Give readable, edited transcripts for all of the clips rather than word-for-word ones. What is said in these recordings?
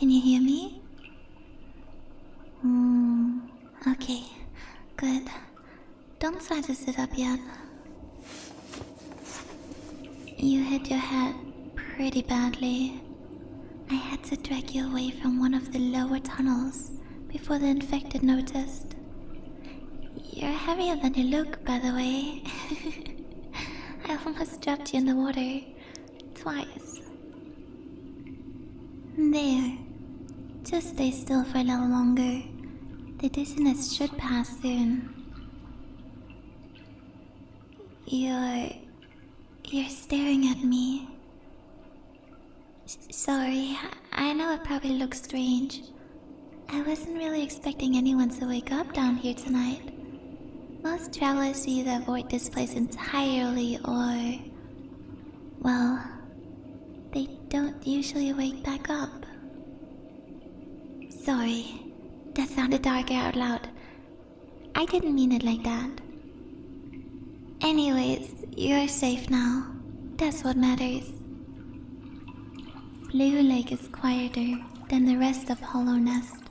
Can you hear me? Okay, good. Don't try to sit up yet. You hit your head pretty badly. I had to drag you away from one of the lower tunnels before the infected noticed. You're heavier than you look, by the way. I almost dropped you in the water twice. There. Just stay still for a little longer. The dizziness should pass soon. You're staring at me. Sorry, I know it probably looks strange. I wasn't really expecting anyone to wake up down here tonight. Most travelers either avoid this place entirely or... well, they don't usually wake back up. Sorry, that sounded darker out loud. I didn't mean it like that. Anyways, you're safe now. That's what matters. Blue Lake is quieter than the rest of Hallownest.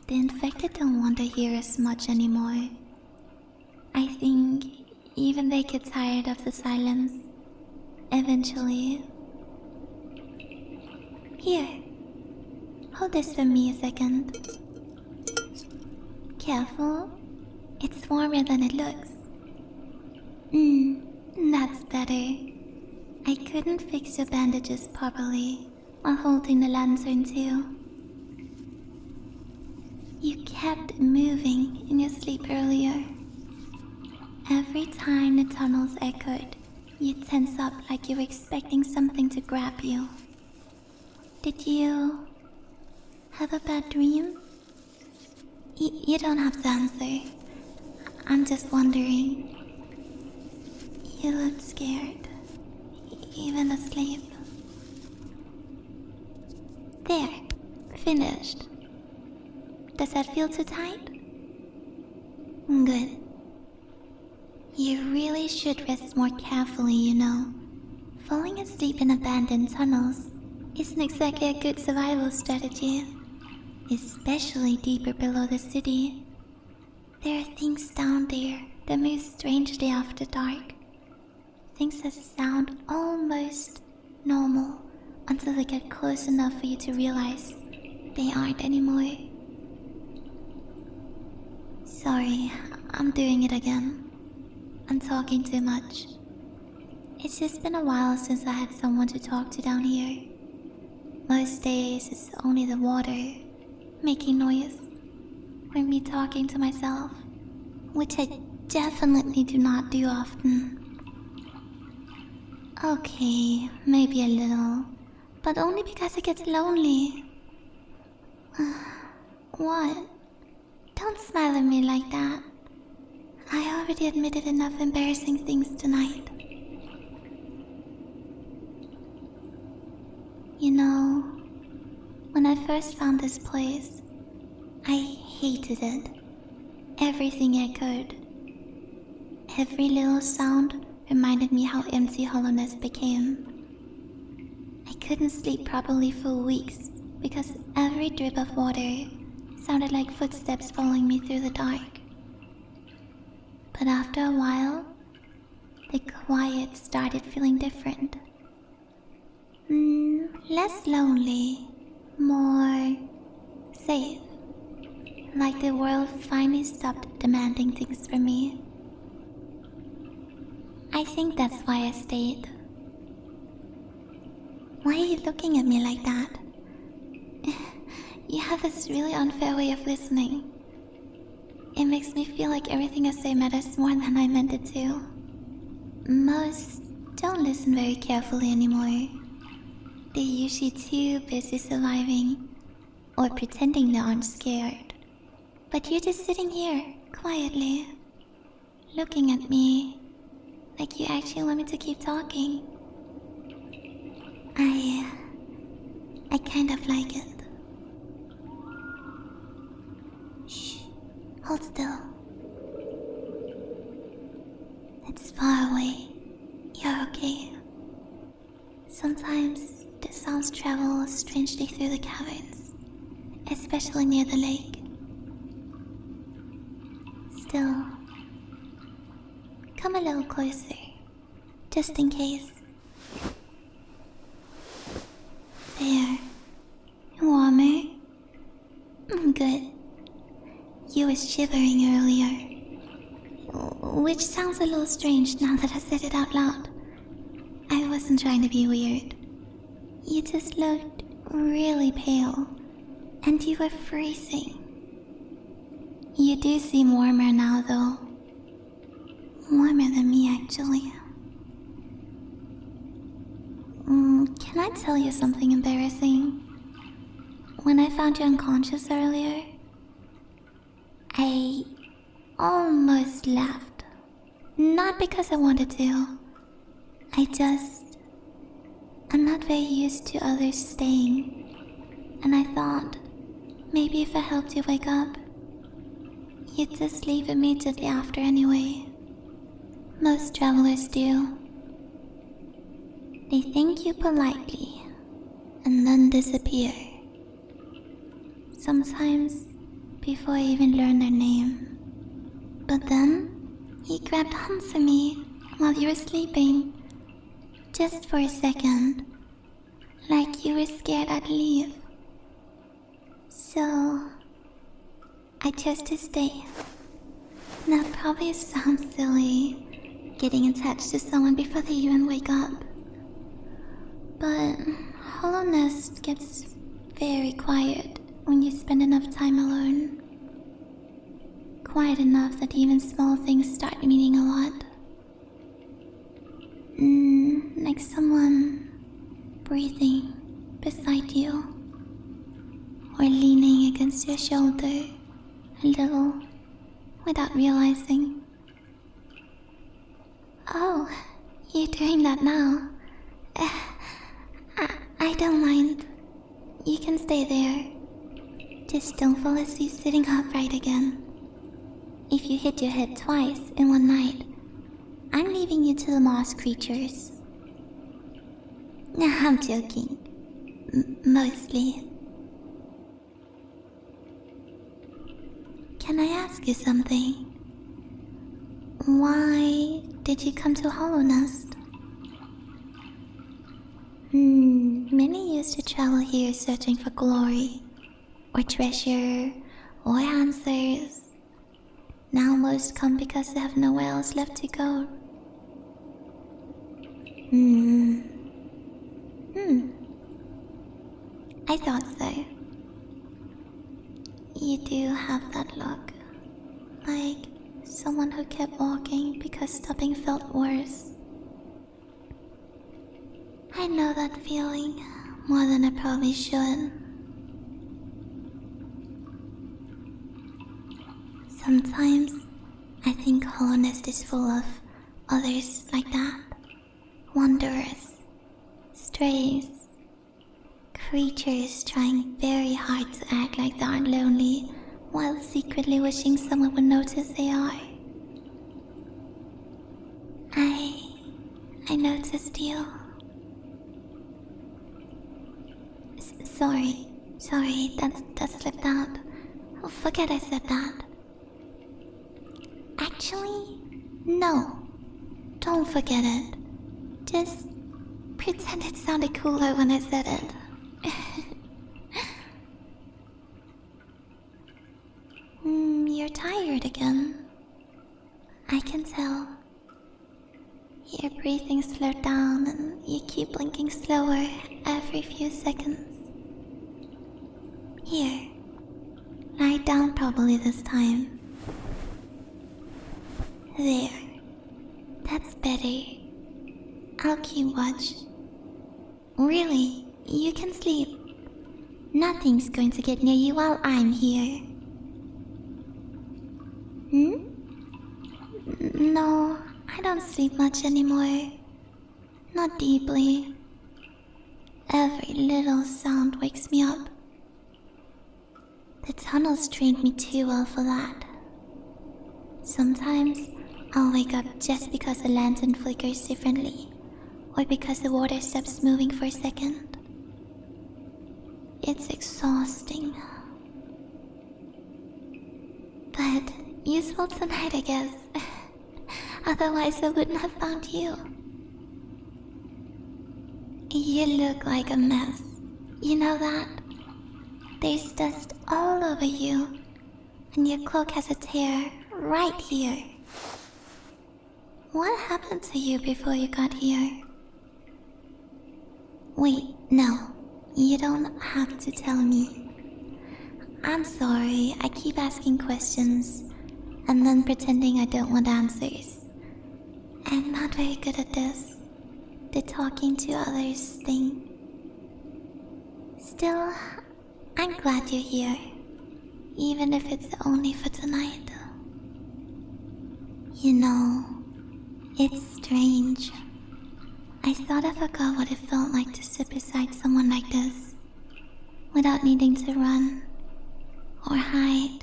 The infected don't want to hear us much anymore. I think even they get tired of the silence. Eventually. Here. Hold this for me a second. Careful. It's warmer than it looks. That's better. I couldn't fix your bandages properly while holding the lantern too. You kept moving in your sleep earlier. Every time the tunnels echoed, you tense up like you were expecting something to grab you. Did you have a bad dream? You don't have to answer. I'm just wondering. You looked scared, even asleep. There, finished. Does that feel too tight? Good. You really should rest more carefully, you know. Falling asleep in abandoned tunnels isn't exactly a good survival strategy, especially deeper below the city. There are things down there that move strangely after dark. Things that sound almost normal until they get close enough for you to realize they aren't anymore. Sorry, I'm doing it again. I'm talking too much. It's just been a while since I had someone to talk to down here. Most days it's only the water making noise, or me talking to myself, which I definitely do not do often. Okay, maybe a little, but only because it gets lonely. What? Don't smile at me like that. I already admitted enough embarrassing things tonight. You know, when I first found this place, I hated it. Everything echoed. Every little sound reminded me how empty Hallownest became. I couldn't sleep properly for weeks because every drip of water sounded like footsteps following me through the dark. But after a while, the quiet started feeling different. Less lonely, more safe. Like the world finally stopped demanding things from me. I think that's why I stayed. Why are you looking at me like that? You have this really unfair way of listening. It makes me feel like everything I say matters more than I meant it to. Most don't listen very carefully anymore. They're usually too busy surviving or pretending they aren't scared. But you're just sitting here, quietly, looking at me like you actually want me to keep talking. I kind of like it. Shh, hold still. It's far away. You're okay. Sometimes the sounds travel strangely through the caverns. especially near the lake. Still, come a little closer, just in case. There. Warmer? Good. You were shivering earlier. Which sounds a little strange now that I said it out loud. I wasn't trying to be weird. You just looked really pale, and you were freezing. You do seem warmer now, though. Warmer than me, actually. Can I tell you something embarrassing? When I found you unconscious earlier, I almost left. Not because I wanted to. I'm not very used to others staying. And I thought, maybe if I helped you wake up, you'd just leave immediately after anyway. Most travelers do. They thank you politely, and then disappear. Sometimes before I even learn their name. But then, you grabbed onto me while you were sleeping. Just for a second. Like you were scared I'd leave. So, I chose to stay. That probably sounds silly, getting attached to someone before they even wake up. But hallownest gets very quiet when you spend enough time alone. Quiet enough that even small things start meaning a lot. Like someone breathing beside you, or leaning against your shoulder a little without realizing. Oh, you're doing that now. I don't mind. You can stay there. Just don't fall asleep sitting upright again. If you hit your head twice in one night, I'm leaving you to the moss creatures. I'm joking. Mostly. Can I ask you something? Why did you come to hallownest? Many used to travel here searching for glory, or treasure, or answers. Now most come because they have nowhere else left to go. I thought so. You do have that look. Like someone who kept walking because stopping felt worse. I know that feeling more than I probably should. Sometimes I think hallownest is full of others like that. Wanderers, strays, creatures trying very hard to act like they aren't lonely while secretly wishing someone would notice they are. I noticed you. Sorry, that slipped out. Oh, forget I said that. Actually, no. Don't forget it. Just pretend it sounded cooler when I said it. You're tired again. I can tell. Your breathing slowed down and you keep blinking slower every few seconds. Here, lie down properly this time. There. That's better. I'll keep watch. Really, you can sleep. Nothing's going to get near you while I'm here. No, I don't sleep much anymore. Not deeply. Every little sound wakes me up. The tunnels trained me too well for that. Sometimes I'll wake up just because the lantern flickers differently, or because the water stops moving for a second. It's exhausting, Useful tonight, I guess. Otherwise, I wouldn't have found you. You look like a mess. You know that? There's dust all over you, and your cloak has a tear right here. What happened to you before you got here? Wait, no. You don't have to tell me. I'm sorry, I keep asking questions and then pretending I don't want answers. I'm not very good at this, the talking to others thing. Still, I'm glad you're here, even if it's only for tonight. You know, it's strange. I thought I forgot what it felt like to sit beside someone like this, without needing to run, or hide,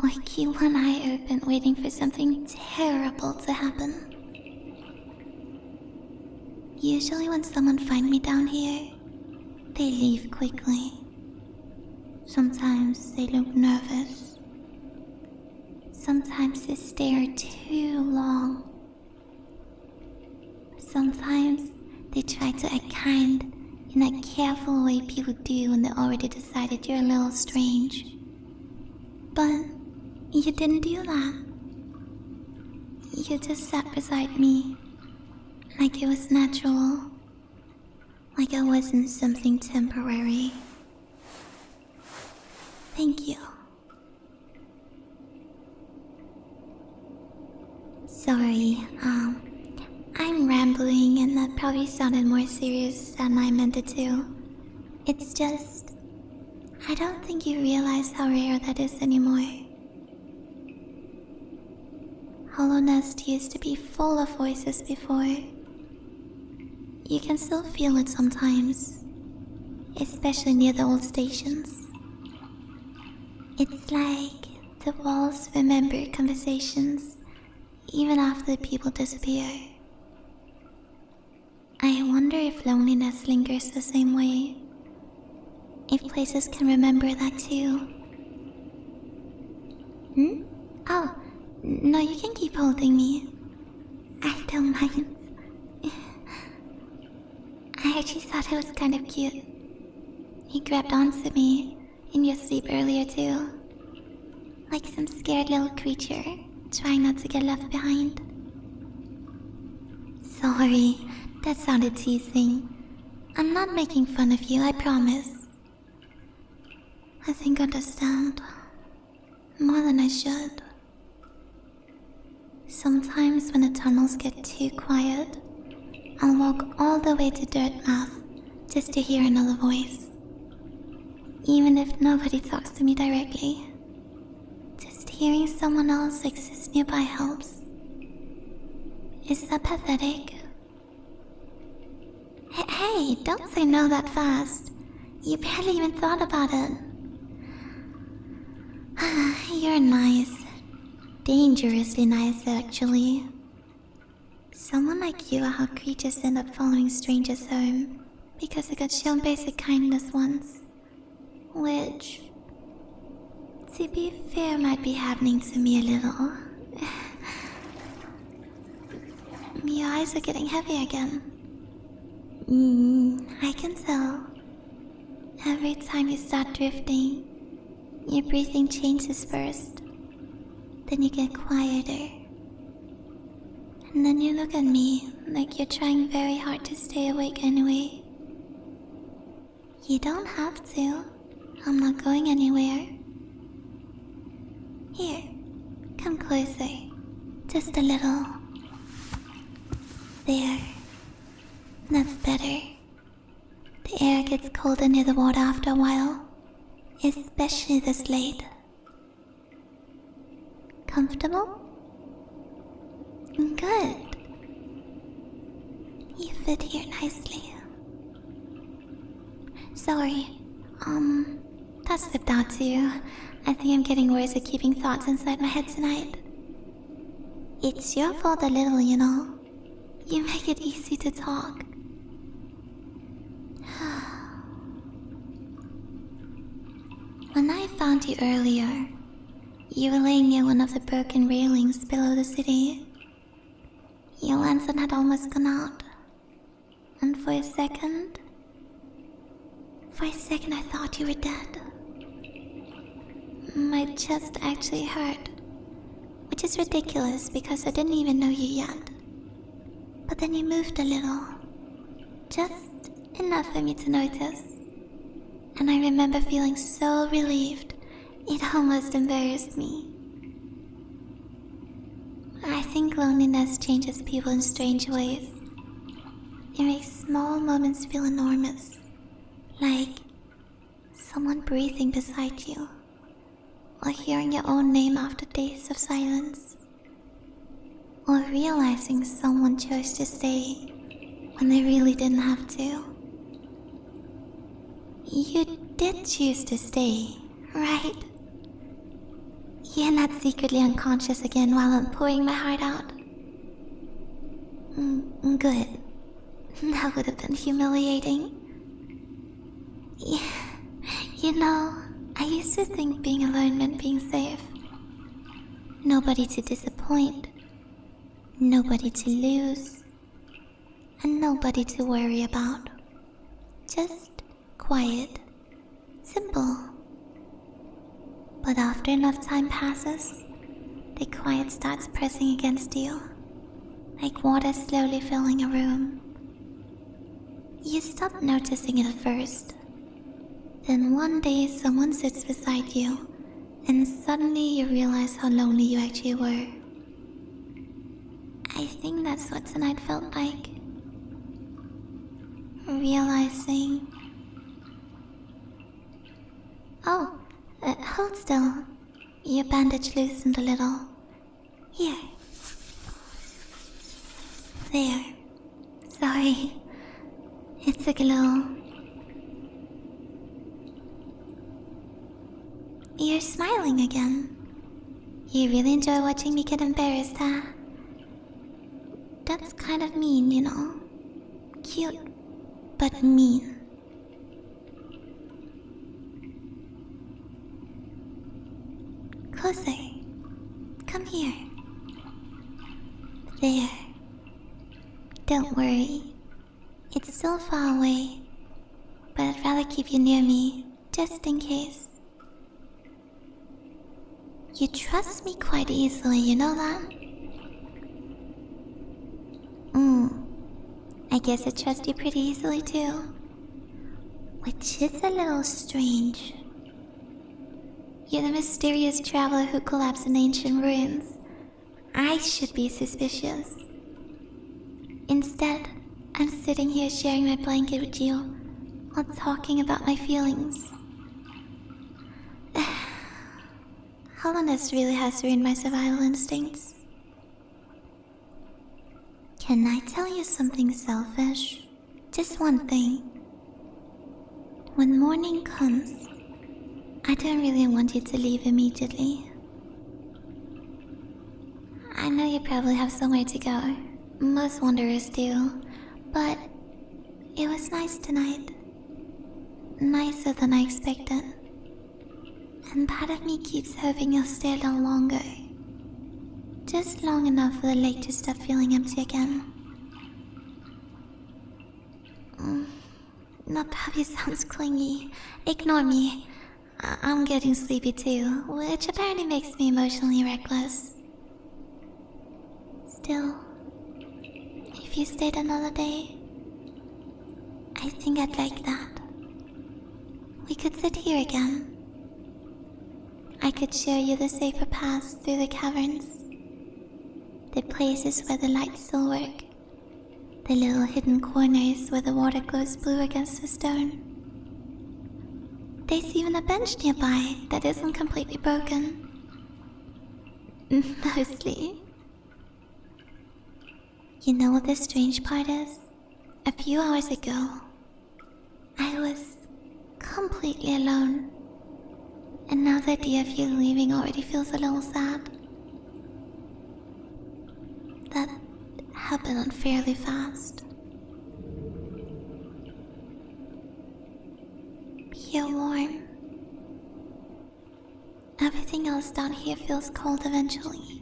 or keep one eye open waiting for something terrible to happen. Usually when someone finds me down here, they leave quickly. Sometimes they look nervous. Sometimes they stare too long. Sometimes they try to act kind in that careful way people do when they already decided you're a little strange. But you didn't do that. You just sat beside me, like it was natural, like I wasn't something temporary. Thank you. Sorry, I'm rambling and that probably sounded more serious than I meant it to. It's just, I don't think you realize how rare that is anymore. Hallownest used to be full of voices before. You can still feel it sometimes, especially near the old stations. It's like the walls remember conversations even after the people disappear. I wonder if loneliness lingers the same way. If places can remember that too. Oh, no, you can keep holding me. I don't mind. I actually thought it was kind of cute. You grabbed onto me in your sleep earlier too. Like some scared little creature trying not to get left behind. Sorry, that sounded teasing. I'm not making fun of you, I promise. I think I understand. More than I should. Sometimes when the tunnels get too quiet, I'll walk all the way to Dirtmouth just to hear another voice. Even if nobody talks to me directly. Just hearing someone else exist nearby helps. Is that pathetic? Hey, don't say no that fast. You barely even thought about it. You're nice. Dangerously nice, actually. Someone like you are how creatures end up following strangers home because they got shown basic kindness once. Which, to be fair, might be happening to me a little. Your eyes are getting heavy again. I can tell. Every time you start drifting, your breathing changes first. Then you get quieter. And then you look at me like you're trying very hard to stay awake anyway. You don't have to. I'm not going anywhere. Here, come closer. Just a little. There. That's better. The air gets colder near the water after a while, especially this late. Comfortable? Good. You fit here nicely. Sorry, that slipped out too. I think I'm getting worse at keeping thoughts inside my head tonight. It's your fault a little, you know. You make it easy to talk. When I found you earlier, You were laying near one of the broken railings below the city. Your lantern had almost gone out. And for a second I thought you were dead. My chest actually hurt, which is ridiculous because I didn't even know you yet. But then you moved a little, just enough for me to notice. And I remember feeling so relieved, it almost embarrassed me. I think loneliness changes people in strange ways. It makes small moments feel enormous, like someone breathing beside you, or hearing your own name after days of silence, or realizing someone chose to stay when they really didn't have to. You did choose to stay, right? You're not secretly unconscious again while I'm pouring my heart out. Good. That would have been humiliating. You know, I used to think being alone meant being safe. Nobody to disappoint, nobody to lose, and nobody to worry about. Just quiet, simple. But after enough time passes, the quiet starts pressing against you, like water slowly filling a room. You stop noticing it at first. Then one day someone sits beside you, and suddenly you realize how lonely you actually were. I think that's what tonight felt like. Realizing... Oh, hold still. Your bandage loosened a little. Here. There. Sorry. It took a little... You're smiling again. You really enjoy watching me get embarrassed, huh? That's kind of mean, you know. Cute, but mean. Closer. Come here. There. Don't worry. It's still far away, but I'd rather keep you near me, just in case. You trust me quite easily, you know that? I guess I trust you pretty easily too. Which is a little strange. You're the mysterious traveler who collapsed in ancient ruins. I should be suspicious. Instead, I'm sitting here sharing my blanket with you while talking about my feelings. Hallownest really has ruined my survival instincts. Can I tell you something selfish? Just one thing. When morning comes, I don't really want you to leave immediately. I know you probably have somewhere to go. Most wanderers do. But it was nice tonight. Nicer than I expected. And part of me keeps hoping you'll stay a little longer. Just long enough for the lake to stop feeling empty again. That probably sounds clingy. Ignore me. I'm getting sleepy too, which apparently makes me emotionally reckless. Still, if you stayed another day, I think I'd like that. We could sit here again. I could show you the safer paths through the caverns. The places where the lights still work. The little hidden corners where the water glows blue against the stone. There's even a bench nearby that isn't completely broken. Mostly. You know what the strange part is? A few hours ago, I was completely alone. And now the idea of you leaving already feels a little sad. That happened unfairly fast. You're warm. everything else down here feels cold eventually.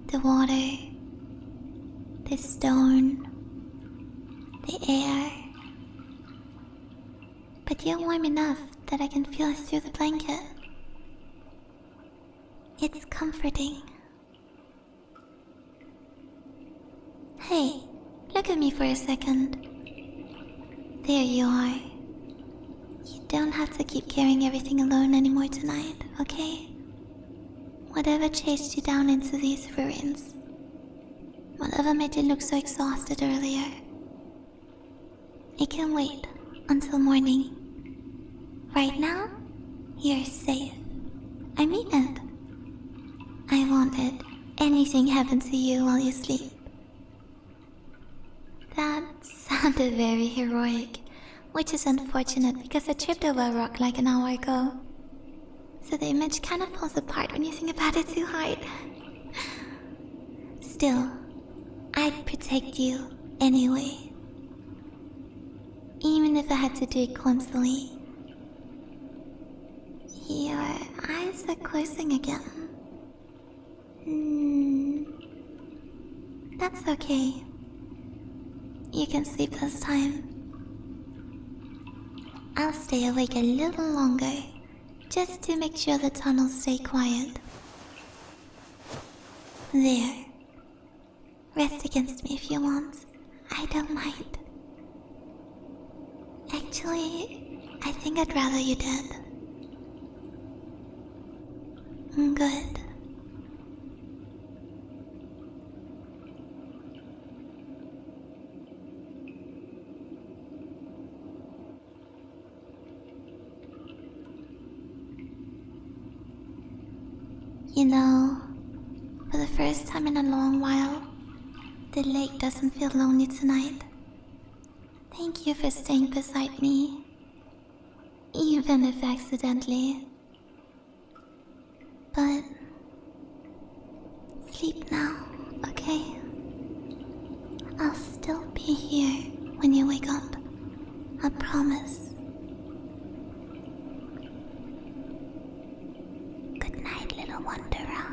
The water, the stone, the air. But you're warm enough that I can feel it through the blanket. It's comforting. Hey, look at me for a second. There you are. You don't have to keep carrying everything alone anymore tonight, okay? Whatever chased you down into these ruins, whatever made you look so exhausted earlier, it can wait until morning. Right now, you're safe. I mean it. I won't let anything happen to you while you sleep. That sounded very heroic, which is unfortunate because I tripped over a rock like an hour ago. So the image kind of falls apart when you think about it too hard. Still, I'd protect you anyway. Even if I had to do it clumsily. Your eyes are closing again. That's okay. You can sleep this time. I'll stay awake a little longer, just to make sure the tunnels stay quiet. There. Rest against me if you want. I don't mind. Actually, I think I'd rather you did. Good. You know, for the first time in a long while, the lake doesn't feel lonely tonight. Thank you for staying beside me, even if accidentally. But sleep now, okay? I'll still be here when you wake up. I promise. Good night, little wanderer.